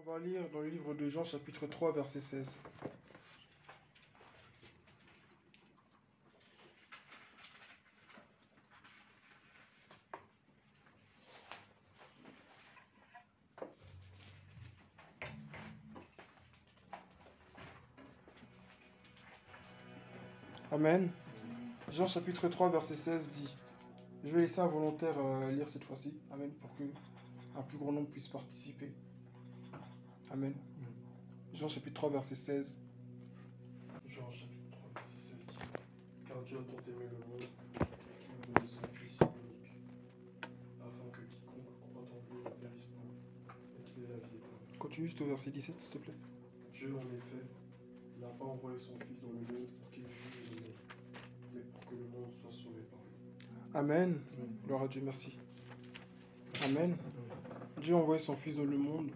va lire dans le livre de Jean, chapitre 3, verset 16. Amen. Jean, chapitre 3, verset 16 dit, je vais laisser un volontaire lire cette fois-ci. Amen. Pour que un plus grand nombre puisse participer. Amen. Jean, chapitre 3, verset 16. Jean chapitre 3, verset 16 dit, car Dieu a tant aimé le monde qu'il a donné son Fils unique, afin que quiconque croit en lui ne périsse pas, mais qu'il ait la vie éternelle. Continue juste au verset 17, s'il te plaît. Dieu, en effet, n'a pas envoyé son Fils dans le monde pour qu'il juge le monde, mais pour que le monde soit sauvé par lui. Amen. Gloire à Dieu, merci. Amen. Dieu a envoyé son Fils dans le monde,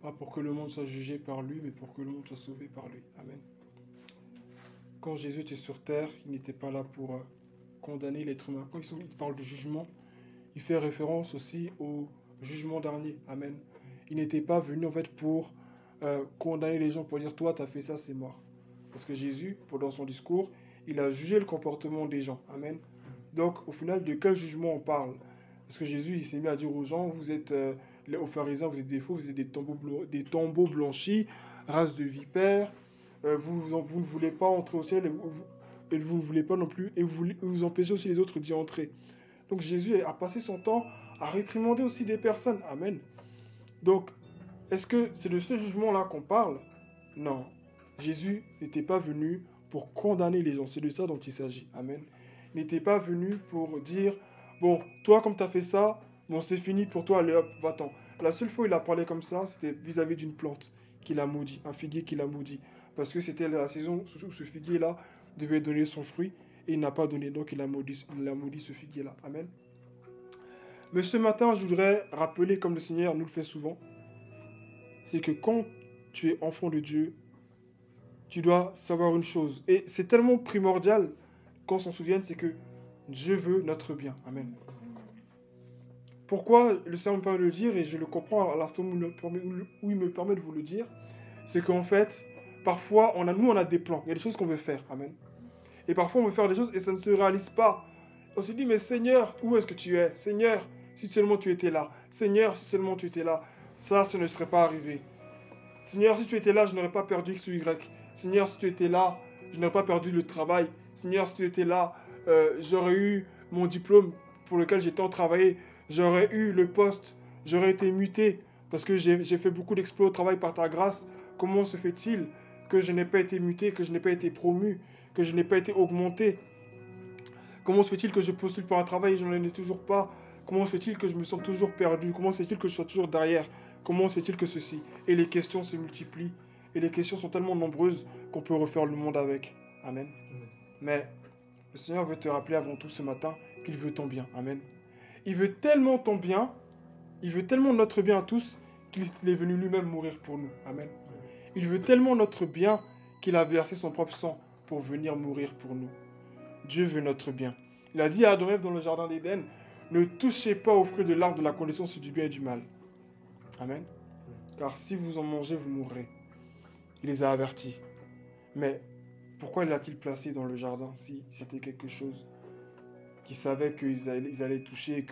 pas pour que le monde soit jugé par lui, mais pour que le monde soit sauvé par lui. Amen. Quand Jésus était sur terre, il n'était pas là pour condamner l'être humain. Quand il parle de jugement, il fait référence aussi au jugement dernier. Amen. Il n'était pas venu en fait pour condamner les gens, pour dire toi, tu as fait ça, c'est mort. Parce que Jésus, pendant son discours, il a jugé le comportement des gens. Amen. Donc, au final, de quel jugement on parle? Parce que Jésus, il s'est mis à dire aux gens, vous êtes, aux pharisiens, vous êtes des faux, vous êtes des tombeaux blanchis, race de vipères, vous ne voulez pas entrer au ciel, et vous ne voulez pas non plus, et vous empêchez aussi les autres d'y entrer. Donc, Jésus a passé son temps à réprimander aussi des personnes. Amen. Donc, est-ce que c'est de ce jugement-là qu'on parle? Non. Jésus n'était pas venu pour condamner les gens. C'est de ça dont il s'agit. Amen. Il n'était pas venu pour dire, bon, toi, comme tu as fait ça, bon, c'est fini pour toi, allez hop, va-t'en. La seule fois où il a parlé comme ça, c'était vis-à-vis d'une plante qu'il a maudit, un figuier qu'il a maudit. Parce que c'était la saison où ce figuier-là devait donner son fruit, et il n'a pas donné, donc il a maudit ce figuier-là. Amen. Mais ce matin, je voudrais rappeler, comme le Seigneur nous le fait souvent, c'est que quand tu es enfant de Dieu, tu dois savoir une chose. Et c'est tellement primordial qu'on s'en souvienne, c'est que Dieu veut notre bien. Amen. Pourquoi le Seigneur me permet de le dire, et je le comprends à l'instant où il me permet de vous le dire, c'est qu'en fait, parfois, on a des plans. Il y a des choses qu'on veut faire. Amen. Et parfois, on veut faire des choses et ça ne se réalise pas. On se dit, mais Seigneur, où est-ce que tu es? Seigneur, si seulement tu étais là. Seigneur, si seulement tu étais là. Ça ne serait pas arrivé. Seigneur, si tu étais là, je n'aurais pas perdu X ou Y. Seigneur, si tu étais là, je n'aurais pas perdu le travail. Seigneur, si tu étais là, j'aurais eu mon diplôme pour lequel j'ai tant travaillé. J'aurais eu le poste. J'aurais été muté parce que j'ai fait beaucoup d'exploits au travail par ta grâce. Comment se fait-il que je n'ai pas été muté, que je n'ai pas été promu, que je n'ai pas été augmenté? Comment se fait-il que je postule pour un travail et je n'en ai toujours pas? Comment se fait-il que je me sens toujours perdu? Comment se fait-il que je sois toujours derrière? Comment se fait-il que ceci? Et les questions se multiplient. Et les questions sont tellement nombreuses qu'on peut refaire le monde avec. Amen. Mais le Seigneur veut te rappeler avant tout ce matin qu'il veut ton bien. Amen. Il veut tellement ton bien, il veut tellement notre bien à tous qu'il est venu lui-même mourir pour nous. Amen. Il veut tellement notre bien qu'il a versé son propre sang pour venir mourir pour nous. Dieu veut notre bien. Il a dit à Adam et Ève dans le jardin d'Éden, ne touchez pas au fruit de l'arbre de la connaissance du bien et du mal. Amen. Car si vous en mangez, vous mourrez. Il les a avertis. Mais pourquoi l'a-t-il placé dans le jardin si c'était quelque chose qu'ils savaient qu'ils allaient toucher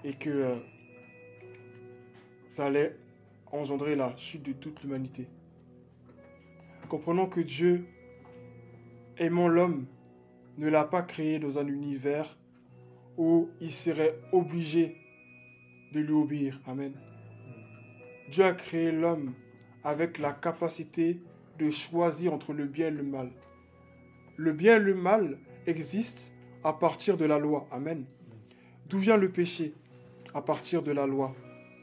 et que ça allait engendrer la chute de toute l'humanité? Comprenons que Dieu, aimant l'homme, ne l'a pas créé dans un univers où il serait obligé de lui obéir. Amen. Dieu a créé l'homme avec la capacité de choisir entre le bien et le mal. Le bien et le mal existent à partir de la loi. Amen. D'où vient le péché? À partir de la loi.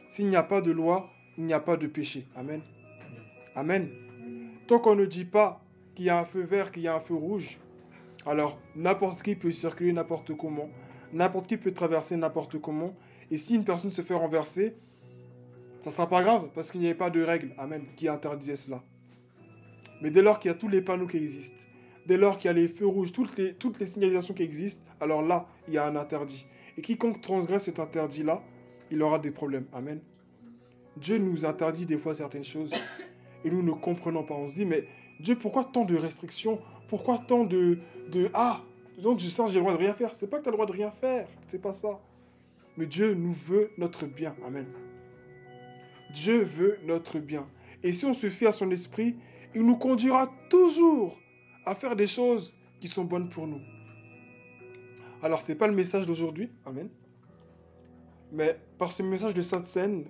S'il n'y a pas de loi, il n'y a pas de péché. Amen. Amen. Tant qu'on ne dit pas qu'il y a un feu vert, qu'il y a un feu rouge, alors n'importe qui peut circuler n'importe comment, n'importe qui peut traverser n'importe comment, et si une personne se fait renverser, ça ne sera pas grave, parce qu'il n'y avait pas de règle, amen, qui interdisait cela. Mais dès lors qu'il y a tous les panneaux qui existent, dès lors qu'il y a les feux rouges, toutes les signalisations qui existent, alors là, il y a un interdit. Et quiconque transgresse cet interdit-là, il aura des problèmes. Amen. Dieu nous interdit des fois certaines choses et nous ne comprenons pas. On se dit, mais Dieu, pourquoi tant de restrictions? Pourquoi tant Ah, donc je sens que j'ai le droit de rien faire. C'est pas que tu as le droit de rien faire, c'est pas ça. Mais Dieu nous veut notre bien. Amen. Dieu veut notre bien. Et si on se fie à son esprit, il nous conduira toujours à faire des choses qui sont bonnes pour nous. Alors, ce n'est pas le message d'aujourd'hui. Amen. Mais par ce message de Sainte Seine,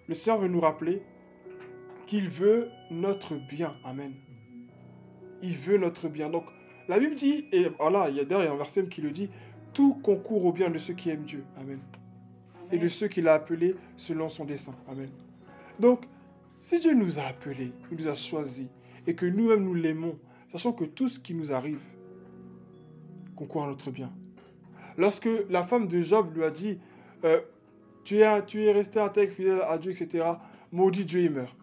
le Seigneur veut nous rappeler qu'il veut notre bien. Amen. Il veut notre bien. Donc, la Bible dit, et voilà, il y a un verset qui le dit, tout concourt au bien de ceux qui aiment Dieu. Amen. Et de ceux qu'il a appelés selon son dessein. Amen. Donc, si Dieu nous a appelés, il nous a choisis, et que nous-mêmes nous l'aimons, sachant que tout ce qui nous arrive concourt à notre bien. Lorsque la femme de Job lui a dit, tu es resté intègre, fidèle à Dieu, etc., maudit Dieu et meurt.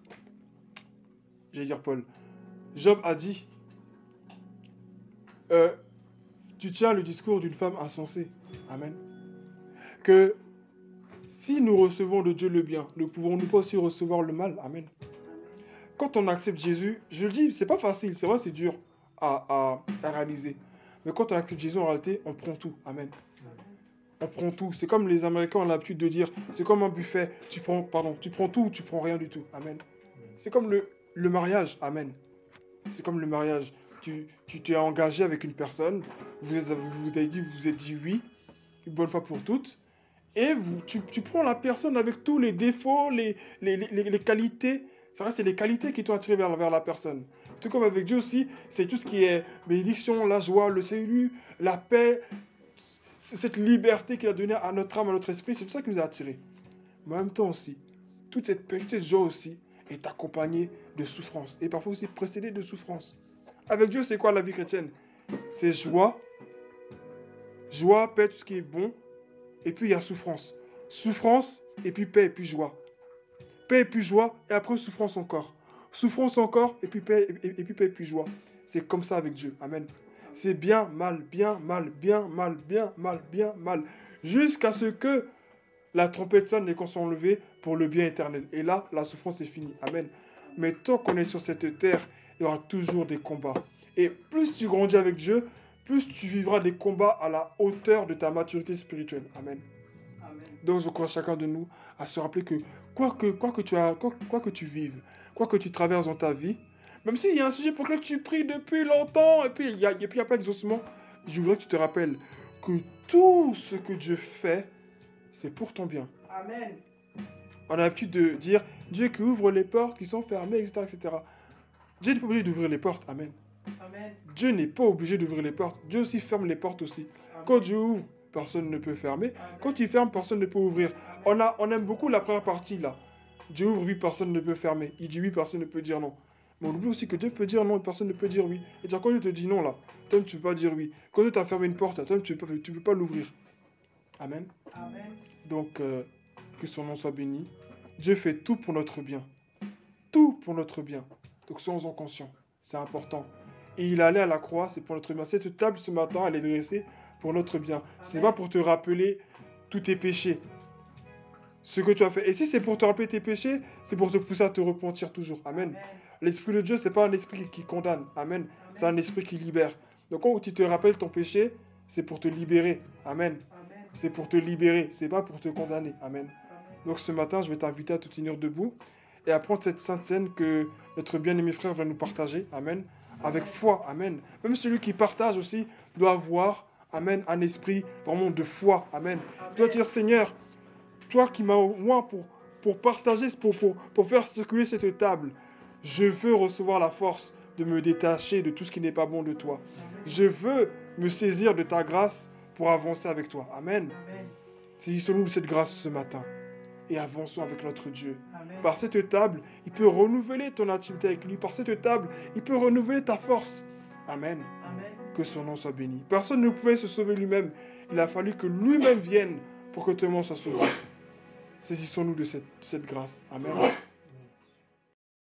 J'allais dire Paul. Job a dit, tu tiens le discours d'une femme insensée. Amen. Que si nous recevons de Dieu le bien, ne pouvons-nous pas aussi recevoir le mal? Amen. Quand on accepte Jésus, je le dis, c'est pas facile, c'est vrai, c'est dur à réaliser. Mais quand on accepte Jésus, en réalité, on prend tout. Amen. On prend tout. C'est comme les Américains ont l'habitude de dire, c'est comme un buffet. Tu prends tout ou tu prends rien du tout. Amen. C'est comme le mariage. Amen. C'est comme le mariage. Tu t'es engagé avec une personne, vous avez dit, vous vous êtes dit oui, une bonne fois pour toutes, et tu prends la personne avec tous les défauts, les qualités. C'est vrai, c'est les qualités qui t'ont attiré vers la personne. Tout comme avec Dieu aussi, c'est tout ce qui est bénédiction, la joie, le salut, la paix, cette liberté qu'il a donnée à notre âme, à notre esprit, c'est tout ça qui nous a attirés. Mais en même temps aussi, toute cette petite joie aussi est accompagnée de souffrance, et parfois aussi précédée de souffrance. Avec Dieu, c'est quoi la vie chrétienne? C'est joie, paix, tout ce qui est bon, et puis il y a souffrance. Souffrance, et puis paix, et puis joie. Paix, et puis joie, et après souffrance encore. Souffrance encore, et puis paix, et puis joie. C'est comme ça avec Dieu. Amen. C'est bien, mal, bien, mal, bien, mal, bien, mal, bien, mal. Jusqu'à ce que la trompette sonne et qu'on soit enlevé pour le bien éternel. Et là, la souffrance est finie. Amen. Mais tant qu'on est sur cette terre, il y aura toujours des combats. Et plus tu grandis avec Dieu, plus tu vivras des combats à la hauteur de ta maturité spirituelle. Amen. Amen. Donc je crois chacun de nous à se rappeler que quoi que tu vives, quoi que tu traverses dans ta vie, même s'il y a un sujet pour lequel tu pries depuis longtemps, et puis il n'y a pas d'exaucement, je voudrais que tu te rappelles que tout ce que Dieu fait, c'est pour ton bien. Amen. On a l'habitude de dire Dieu qui ouvre les portes qui sont fermées, etc. etc. Dieu n'est pas obligé d'ouvrir les portes. Amen. Amen. Dieu n'est pas obligé d'ouvrir les portes. Dieu aussi ferme les portes aussi. Amen. Quand Dieu ouvre, personne ne peut fermer. Amen. Quand il ferme, personne ne peut ouvrir. On aime beaucoup la première partie là. Dieu ouvre, oui, personne ne peut fermer. Il dit oui, personne ne peut dire non. Mais on oublie aussi que Dieu peut dire non et personne ne peut dire oui. Et quand Dieu te dit non là, toi tu ne peux pas dire oui. Quand Dieu t'a fermé une porte, toi tu ne peux pas l'ouvrir. Amen. Amen. Donc, que son nom soit béni. Dieu fait tout pour notre bien. Tout pour notre bien. Donc soyons-en conscients. C'est important. Et il allait à la croix, c'est pour notre bien. Cette table ce matin, elle est dressée pour notre bien. C'est pas pour te rappeler tous tes péchés. Ce que tu as fait. Et si c'est pour te rappeler tes péchés, c'est pour te pousser à te repentir toujours. Amen. Amen. L'Esprit de Dieu, c'est pas un esprit qui condamne. Amen. C'est un esprit qui libère. Donc quand tu te rappelles ton péché, c'est pour te libérer. Amen. C'est pour te libérer. C'est pas pour te condamner. Amen. Donc ce matin, je vais t'inviter à te tenir debout et à prendre cette sainte scène que notre bien-aimé frère va nous partager. Amen. Avec foi. Amen. Même celui qui partage aussi doit avoir, amen, un esprit vraiment de foi. Amen. Tu dois dire, Seigneur, toi qui m'as au moins pour partager, pour faire circuler cette table, je veux recevoir la force de me détacher de tout ce qui n'est pas bon de toi. Je veux me saisir de ta grâce pour avancer avec toi. Amen. Saisissons-nous de cette grâce ce matin et avançons avec notre Dieu. Amen. Par cette table, il peut renouveler ton intimité avec lui. Par cette table, il peut renouveler ta force. Amen. Amen. Que son nom soit béni. Personne ne pouvait se sauver lui-même. Il a fallu que lui-même vienne pour que tout le monde soit sauvé. Saisissons-nous de cette grâce. Amen.